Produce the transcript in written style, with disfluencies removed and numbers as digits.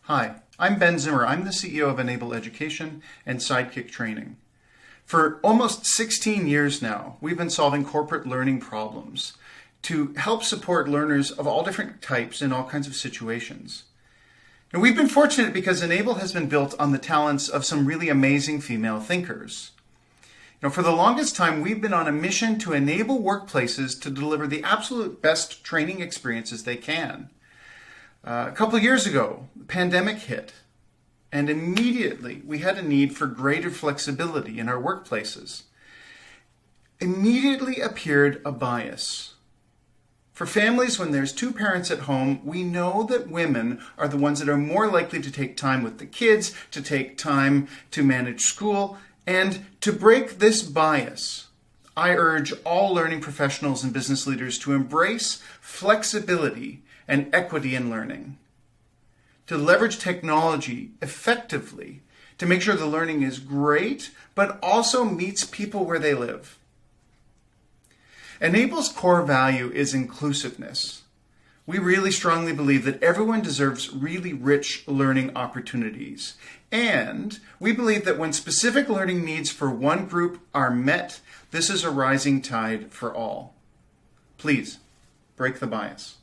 Hi, I'm Ben Zimmer. I'm the CEO of Enable Education and Sidekick Training. For almost 16 years now, we've been solving corporate learning problems to help support learners of all different types in all kinds of situations. And we've been fortunate because Enable has been built on the talents of some really amazing female thinkers. For the longest time, we've been on a mission to enable workplaces to deliver the absolute best training experiences they can. A couple of years ago, the pandemic hit, and immediately we had a need for greater flexibility in our workplaces. Immediately appeared a bias. For families, when there's two parents at home, we know that women are the ones that are more likely to take time with the kids, to take time to manage school, and to break this bias, I urge all learning professionals and business leaders to embrace flexibility and equity in learning, to leverage technology effectively to make sure the learning is great, but also meets people where they live. Enable's core value is inclusiveness. We really strongly believe that everyone deserves really rich learning opportunities. And we believe that when specific learning needs for one group are met, this is a rising tide for all. Please, break the bias.